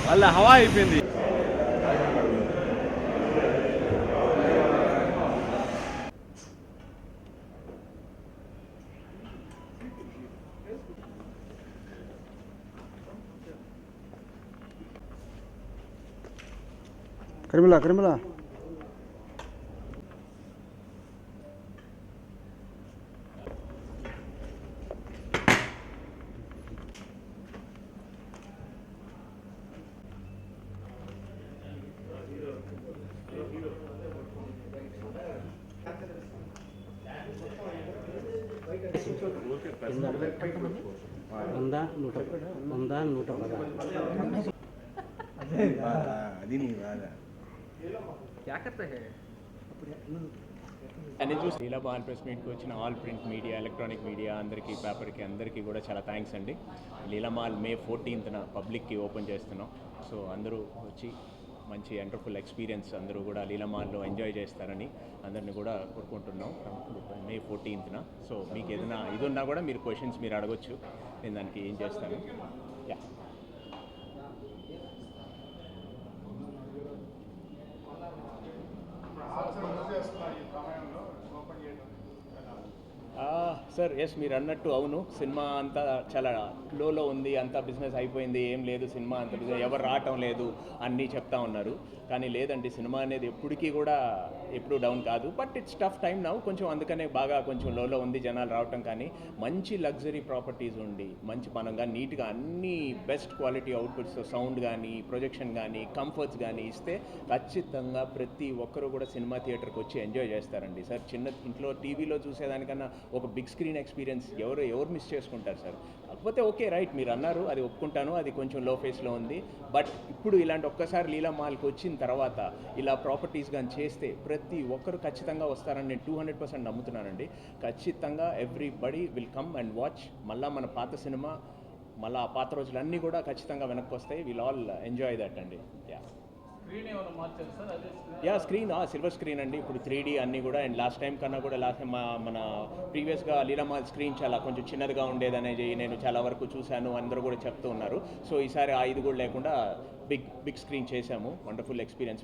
వాళ్ళ హవా అయిపోయింది. కరిమిలా కరిమిలా అది నీ బాధ. అన్ని చూసి లీలామహల్ ప్రెస్ మీట్కి వచ్చిన all print media, electronic media అందరికీ, పేపర్కి అందరికీ కూడా చాలా థ్యాంక్స్ అండి. లీలామహల్ May 14th పబ్లిక్కి ఓపెన్ చేస్తున్నాం. సో అందరూ వచ్చి మంచి వండర్ఫుల్ ఎక్స్పీరియన్స్ అందరూ కూడా లీలామహల్లో ఎంజాయ్ చేస్తారని అందరిని కూడా కోరుకుంటున్నాం. May 14th. సో మీకు ఏదైనా ఇది ఉన్నా కూడా మీరు క్వశ్చన్స్ మీరు అడగొచ్చు, నేను దానికి ఏం చేస్తాను. యా, సార్ ఎస్, మీరు అన్నట్టు అవును, సినిమా అంతా చాలా లోలో ఉంది, అంతా బిజినెస్ అయిపోయింది, ఏం లేదు సినిమా అంత బిజినెస్, ఎవరు రావటం లేదు అన్నీ చెప్తా ఉన్నారు. కానీ లేదండి, సినిమా అనేది ఎప్పటికీ కూడా ఎప్పుడూ డౌన్ కాదు. But it's tough time now కొంచెం, అందుకనే బాగా కొంచెం లోలో ఉంది జనాలు రావటం. కానీ మంచి లగ్జరీ ప్రాపర్టీస్ ఉండి మంచి పనంగా నీట్గా అన్ని బెస్ట్ క్వాలిటీ అవుట్పుట్స్, సౌండ్ కానీ, ప్రొజెక్షన్ కానీ, కంఫర్ట్స్ కానీ ఇస్తే ఖచ్చితంగా ప్రతి ఒక్కరు కూడా సినిమా థియేటర్కి వచ్చి ఎంజాయ్ చేస్తారండి. సార్ చిన్న ఇంట్లో టీవీలో చూసేదానికన్నా ఒక బిగ్ స్క్రీన్ ఎక్స్పీరియన్స్ ఎవరు మిస్ చేసుకుంటారు సార్? కాకపోతే ఓకే రైట్, మీరు అన్నారు, అది ఒప్పుకుంటాను, అది కొంచెం లో ఫేస్లో ఉంది. బట్ ఇప్పుడు ఇలాంటి ఒక్కసారి లీలామహల్కి వచ్చిన తర్వాత ఇలా ప్రాపర్టీస్ కానీ చేస్తే ప్రతి ఒక్కరు ఖచ్చితంగా వస్తారని నేను 200% నమ్ముతున్నానండి. ఖచ్చితంగా everybody will come and watch. మళ్ళీ మన పాత సినిమా, మళ్ళీ ఆ పాత రోజులన్నీ కూడా ఖచ్చితంగా వెనక్కి వస్తాయి. విల్ ఆల్ ఎంజాయ్ దట్ అండి. యా స్క్రీన్ సిల్వర్ స్క్రీన్ అండి, ఇప్పుడు 3D అన్నీ కూడా. అండ్ లాస్ట్ టైం కన్నా కూడా మన ప్రీవియస్గా లీలామహల్ స్క్రీన్ చాలా కొంచెం చిన్నదిగా ఉండేదనేది నేను చాలా వరకు చూశాను, అందరూ కూడా చెప్తూ ఉన్నారు. సో ఈసారి ఆ ఇది కూడా లేకుండా బిగ్ స్క్రీన్ చేశాము. Wonderful experience.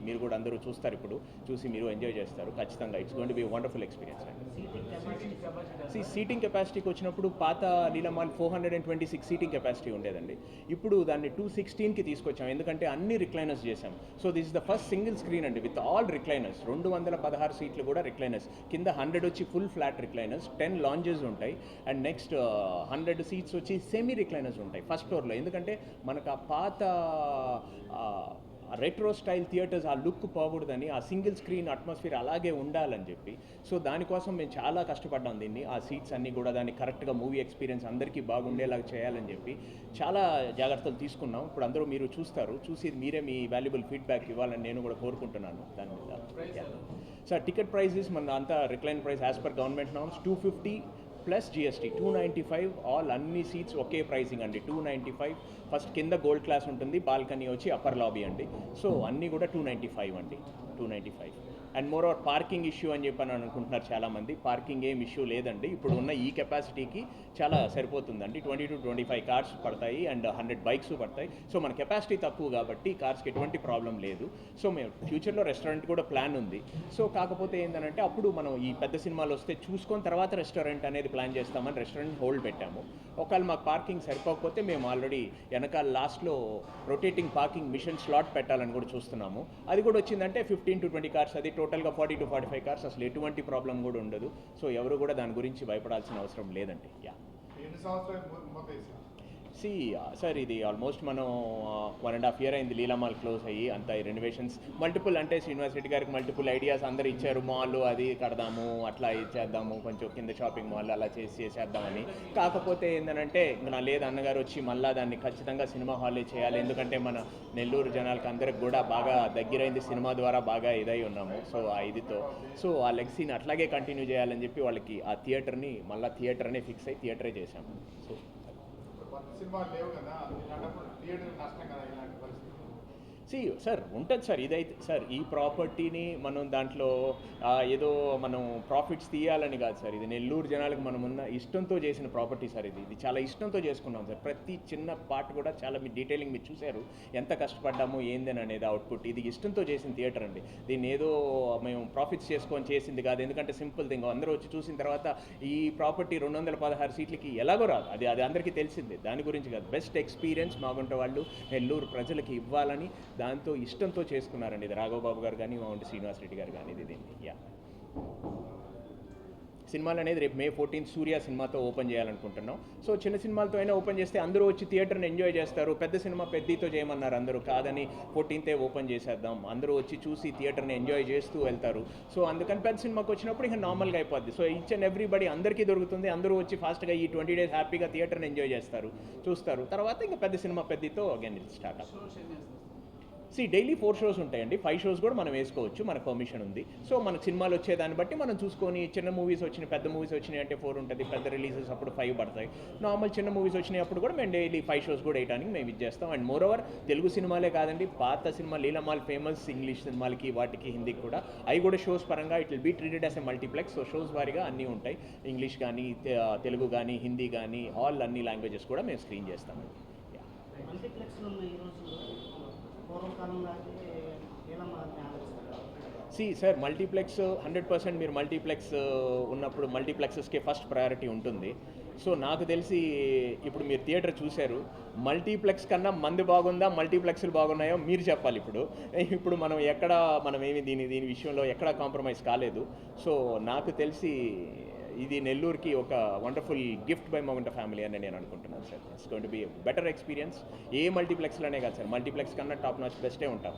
మీరు కూడా అందరూ చూస్తారు, ఇప్పుడు చూసి మీరు ఎంజాయ్ చేస్తారు ఖచ్చితంగా. It's going to be wonderful experience అండి. సీటింగ్ కెపాసిటీకి వచ్చినప్పుడు పాత లీలామహల్ 426 సీటింగ్ కెపాసిటీ ఉండేదండి. ఇప్పుడు దాన్ని 216కి తీసుకొచ్చాం, ఎందుకంటే అన్ని రిక్లైనర్స్ చేశాం. So this is the first single screen అండి విత్ ఆల్ రిక్లైనర్స్. 216 సీట్లు కూడా రిక్లైనర్స్, కింద 100 వచ్చి ఫుల్ ఫ్లాట్ రిక్లైనర్స్, 10 లాంజెస్ ఉంటాయి. అండ్ నెక్స్ట్ 100 సీట్స్ వచ్చి సెమీ రిక్లైనర్స్ ఉంటాయి ఫస్ట్ ఫ్లోర్లో. ఎందుకంటే మనకు ఆ పాత రెట్రో స్టైల్ థియేటర్స్ ఆ లుక్ పోకూడదని, ఆ సింగిల్ స్క్రీన్ అట్మాస్ఫియర్ అలాగే ఉండాలని చెప్పి, సో దానికోసం మేము చాలా కష్టపడ్డాం దీన్ని. ఆ సీట్స్ అన్నీ కూడా దాన్ని కరెక్ట్గా మూవీ ఎక్స్పీరియన్స్ అందరికీ బాగుండేలాగా చేయాలని చెప్పి చాలా జాగ్రత్తలు తీసుకున్నాం. ఇప్పుడు అందరూ మీరు చూసి మీరే మీ వాల్యుబుల్ ఫీడ్బ్యాక్ ఇవ్వాలని నేను కూడా కోరుకుంటున్నాను దాని మీద. సార్ టికెట్ ప్రైజెస్ మన అంతా recline price as per government norms 250 plus GST 295. All అన్ని సీట్స్ ఒకే ప్రైసింగ్ అండి, 295. ఫస్ట్ కింద గోల్డ్ క్లాస్ ఉంటుంది, బాల్కనీ వచ్చి అప్పర్ లాబీ అండి. సో అన్నీ కూడా 295 అండి, 295. And more over parking issue అని చెప్పని అనుకుంటున్నారు చాలామంది. పార్కింగ్ ఏం ఇష్యూ లేదండి, ఇప్పుడు ఉన్న ఈ కెపాసిటీకి చాలా సరిపోతుందండి. 20 to 25 కార్స్ పడతాయి అండ్ 100 బైక్స్ పడతాయి. సో మన కెపాసిటీ తక్కువ కాబట్టి కార్స్కి ఎటువంటి ప్రాబ్లం లేదు. సో మేము ఫ్యూచర్లో రెస్టారెంట్ కూడా ప్లాన్ ఉంది. సో కాకపోతే ఏంటంటే అప్పుడు మనం ఈ పెద్ద సినిమాలు వస్తే చూసుకొని తర్వాత రెస్టారెంట్ అనేది ప్లాన్ చేస్తామని రెస్టారెంట్ హోల్డ్ పెట్టాము. ఒకవేళ మాకు పార్కింగ్ సరిపోకపోతే మేము ఆల్రెడీ వెనకాల లాస్ట్లో రొటేటింగ్ పార్కింగ్ మిషన్ స్లాట్ పెట్టాలని కూడా చూస్తున్నాము. అది కూడా వచ్చిందంటే 15 to 20 కార్స్, అది టోటల్గా 40 to 45 కార్స్. అసలు ఎటువంటి ప్రాబ్లం కూడా ఉండదు. సో ఎవరు కూడా దాని గురించి భయపడాల్సిన అవసరం లేదండి. యా సార్, ఇది ఆల్మోస్ట్ మనం 1.5 year అయింది లీలామహల్ క్లోజ్ అయ్యి. అంతా ఈ రెనోవేషన్స్ మల్టిపుల్, అంటే శ్రీనివాస్ రెడ్డి గారికి మల్టిపుల్ ఐడియాస్ అందరు ఇచ్చారు. మాల్ అది కడదాము, అట్లా ఇచ్చేద్దాము, కొంచెం కింద షాపింగ్ మాల్ అలా చేసేద్దామని. కాకపోతే ఏంటంటే నా లేదు, అన్నగారు వచ్చి మళ్ళీ దాన్ని ఖచ్చితంగా సినిమా హాలే చేయాలి, ఎందుకంటే మన నెల్లూరు జనాలకి అందరికి కూడా బాగా దగ్గరైంది సినిమా ద్వారా, బాగా ఇదై ఉన్నాము. సో ఆ ఇదితో ఆ లెగసీని అట్లాగే కంటిన్యూ చేయాలని చెప్పి వాళ్ళకి ఆ థియేటర్ని మళ్ళీ థియేటర్నే ఫిక్స్ అయ్యి థియేటరే చేశాము. సో సినిమాలు లేవు కదా, ఇలాంటప్పుడు థియేటర్ నష్టం కదా ఇలాంటి పరిస్థితి. సార్ ఉంటుంది సార్. ఇదైతే సార్ ఈ ప్రాపర్టీని మనం దాంట్లో ఏదో మనం ప్రాఫిట్స్ తీయాలని కాదు సార్. ఇది నెల్లూరు జనాలకు మనం ఉన్న ఇష్టంతో చేసిన ప్రాపర్టీ సార్. ఇది చాలా ఇష్టంతో చేసుకున్నాం సార్. ప్రతి చిన్న పార్ట్ కూడా చాలా మీ డీటెయిలింగ్ మీరు చూశారు, ఎంత కష్టపడ్డామో ఏందని అనేది అవుట్పుట్. ఇది ఇష్టంతో చేసిన థియేటర్ అండి. దీన్ని ఏదో మేము ప్రాఫిట్స్ చేసుకొని చేసింది కాదు. ఎందుకంటే సింపుల్ థింగ్, అందరూ వచ్చి చూసిన తర్వాత ఈ ప్రాపర్టీ 216 సీట్లకి ఎలాగో రాదు. అది అందరికీ తెలిసిందే. దాని గురించి కాదు, బెస్ట్ ఎక్స్పీరియన్స్ మాగుంట వాళ్ళు నెల్లూరు ప్రజలకి ఇవ్వాలని దాంతో ఇష్టంతో చేసుకున్నారండి. ఇది రాఘవబాబు గారు కానీ మా శ్రీనివాస్ రెడ్డి గారు కానీ. ఇది దీన్ని సినిమాలు అనేది రేపు May 14 సూర్య సినిమాతో ఓపెన్ చేయాలనుకుంటున్నాం. సో చిన్న సినిమాలతో అయినా ఓపెన్ చేస్తే అందరూ వచ్చి థియేటర్ని ఎంజాయ్ చేస్తారు. పెద్ద సినిమా పెద్దతో చేయమన్నారు అందరూ, కాదని 14th ఓపెన్ చేసేద్దాం, అందరూ వచ్చి చూసి థియేటర్ని ఎంజాయ్ చేస్తూ వెళ్తారు. సో అందుకని పెద్ద సినిమాకి వచ్చినప్పుడు ఇక నార్మల్గా అయిపోద్ది. సో ఈచ్ అండ్ ఎవ్రీబడి అందరికీ దొరుకుతుంది. అందరూ వచ్చి ఫాస్ట్గా ఈ 20 days హ్యాపీగా థియేటర్ని ఎంజాయ్ చేస్తారు, చూస్తారు. తర్వాత ఇంకా పెద్ద సినిమా పెద్దతో అగైన్ స్టార్ట్ అవుతుంది. డైలీ 4 shows ఉంటాయండి. 5 shows కూడా మనం వేసుకోవచ్చు, మనకు పర్మిషన్ ఉంది. సో మనకు సినిమాలు వచ్చేదాన్ని బట్టి మనం చూసుకొని, చిన్న మూవీస్ వచ్చినాయి, పెద్ద మూవీస్ వచ్చినాయి అంటే 4 ఉంటుంది, పెద్ద రిలీజెస్ అప్పుడు 5 పడతాయి. నార్మల్ చిన్న మూవీస్ వచ్చినాయి అప్పుడు కూడా మేము డైలీ 5 shows కూడా వేయడానికి మేము ఇచ్చేస్తాం. అండ్ మోర్ ఓవర్ తెలుగు సినిమాలే కాదండి, పాత సినిమా లీలామాల్ ఫేమస్ ఇంగ్లీష్ సినిమాలకి వాటికి హిందీకి కూడా అవి కూడా షోస్ పరంగా it will be treated as a multiplex. So shows వారీగా అన్నీ ఉంటాయి. ఇంగ్లీష్ కానీ, తెలుగు కానీ, హిందీ కానీ, ఆల్ అన్ని లాంగ్వేజెస్ కూడా మేము స్క్రీన్ చేస్తామండి. సార్ మల్టీప్లెక్స్ 100% మీరు మల్టీప్లెక్స్ ఉన్నప్పుడు మల్టీప్లెక్సెస్కే ఫస్ట్ ప్రయారిటీ ఉంటుంది. సో నాకు తెలిసి ఇప్పుడు మీరు థియేటర్ చూశారు, మల్టీప్లెక్స్ కన్నా మంది బాగుందా, మల్టీప్లెక్స్లు బాగున్నాయో మీరు చెప్పాలి. ఇప్పుడు మనం ఏమి దీని విషయంలో ఎక్కడా కాంప్రమైజ్ కాలేదు. సో నాకు తెలిసి ఇది నెల్లూరుకి ఒక wonderful gift by Magunta family అని నేను అనుకుంటున్నాను sir. It's going to be better experience. ఏ మల్టీప్లెక్స్లోనే కాదు సార్, మల్టీప్లెక్స్ కన్నా టాప్ నాచ్ బెస్టే ఉంటాం.